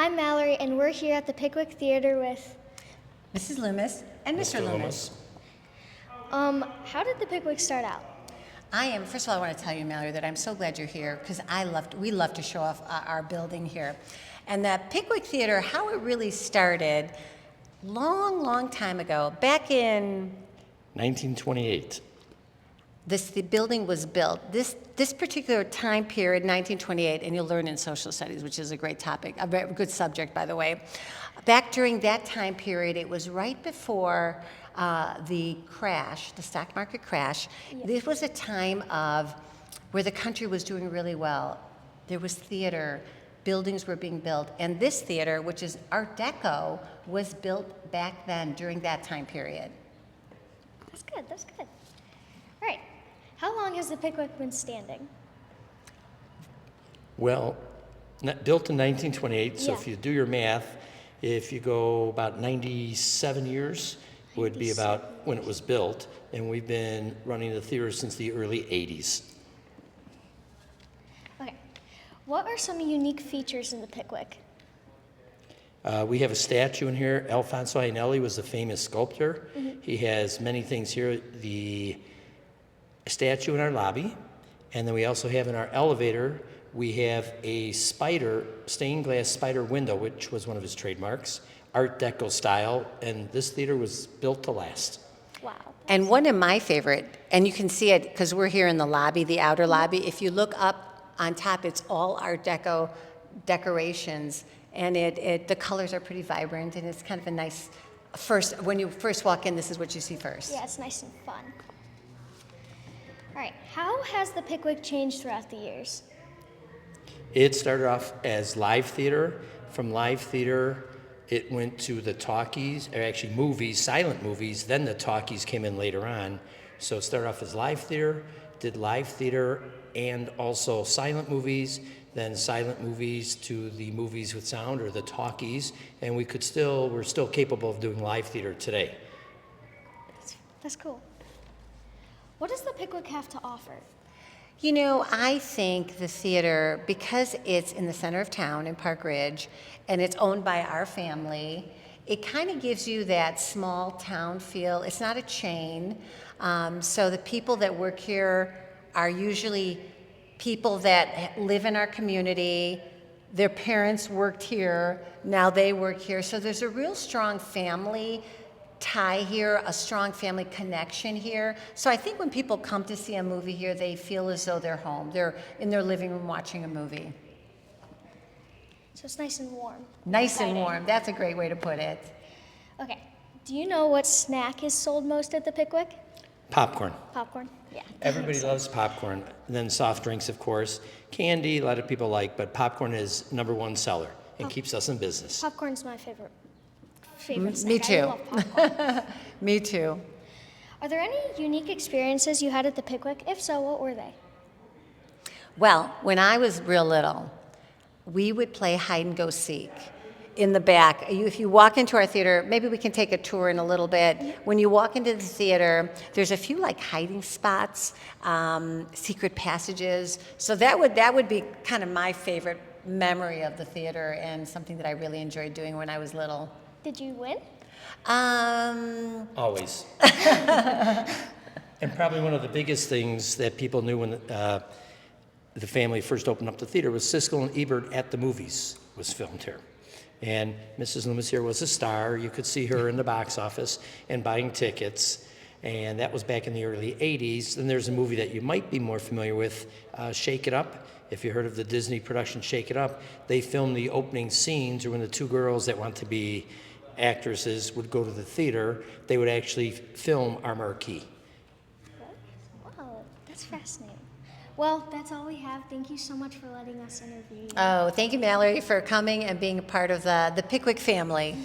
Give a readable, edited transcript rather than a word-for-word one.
I'm Mallory, and we're here at the Pickwick Theater with... Mrs. Loomis and Mr. Loomis. How did the Pickwick start out? First of all, I want to tell you, Mallory, that I'm so glad you're here because we love to show off our building here. And the Pickwick Theater, how it really started, long time ago, back in 1928. the building was built. This particular time period, 1928, and you'll learn in social studies, which is a great topic, a very good subject, by the way. Back during that time period, it was right before the crash, the stock market crash. Yes. This was a time of where the country was doing really well. There was theater, buildings were being built, and this theater, which is Art Deco, was built back then during that time period. That's good, that's good. All right, how long has the Pickwick been standing? Well, built in 1928, so Yeah. if you do your math, if you go about 97 years, would be about when it was built, and we've been running the theater since the early 80s. Okay, what are some unique features in the Pickwick? We have a statue in here. Alfonso Ainelli was a famous sculptor. Mm-hmm. He has many things here. The statue in our lobby, and then we also have in our elevator, we have a spider, stained glass spider window, which was one of his trademarks, Art Deco style, and this theater was built to last. Wow. And one of my favorite, and you can see it because we're here in the lobby, the outer lobby. If you look up on top, it's all Art Deco decorations, and the colors are pretty vibrant, and it's kind of a nice when you first walk in, this is what you see first. Yeah, it's nice and fun. All right, how has the Pickwick changed throughout the years? It started off as live theater. From live theater, it went to the talkies, or actually movies, silent movies, then the talkies came in later on. So it started off as live theater, did live theater and also silent movies, then silent movies to the movies with sound or the talkies, and we're still capable of doing live theater today. That's cool. What does the Pickwick have to offer? You know, I think the theater, because it's in the center of town in Park Ridge, and it's owned by our family, it kind of gives you that small town feel. It's not a chain, so the people that work here are usually people that live in our community. Their parents worked here, now they work here, so there's a real strong family tie here, a strong family connection here. So I think when people come to see a movie here, they feel as though they're home. They're in their living room watching a movie. So it's nice and warm. Nice and warm. That's a great way to put it. Okay. Do you know what snack is sold most at the Pickwick? Popcorn. Popcorn? Yeah. Everybody loves popcorn. And then soft drinks, of course. Candy, a lot of people like, but popcorn is #1 seller and keeps us in business. Popcorn's my favorite snack. Me too. I love popcorn. Me too. Are there any unique experiences you had at the Pickwick? If so, what were they? Well, when I was real little, we would play hide and go seek in the back. If you walk into our theater, maybe we can take a tour in a little bit. When you walk into the theater, there's a few like hiding spots, secret passages. So that would be kind of my favorite memory of the theater and something that I really enjoyed doing when I was little. Did you win? Always. And probably one of the biggest things that people knew when the family first opened up the theater was Siskel and Ebert at the Movies was filmed here. And Mrs. Loomis here was a star. You could see her in the box office and buying tickets. And that was back in the early 80s. Then there's a movie that you might be more familiar with, Shake It Up. If you heard of the Disney production Shake It Up, they filmed the opening scenes, or when the two girls that want to be actresses would go to the theater, they would actually film our marquee. Wow, that's fascinating. Well, that's all we have. Thank you so much for letting us interview you. Oh, thank you, Mallory, for coming and being a part of the Pickwick family.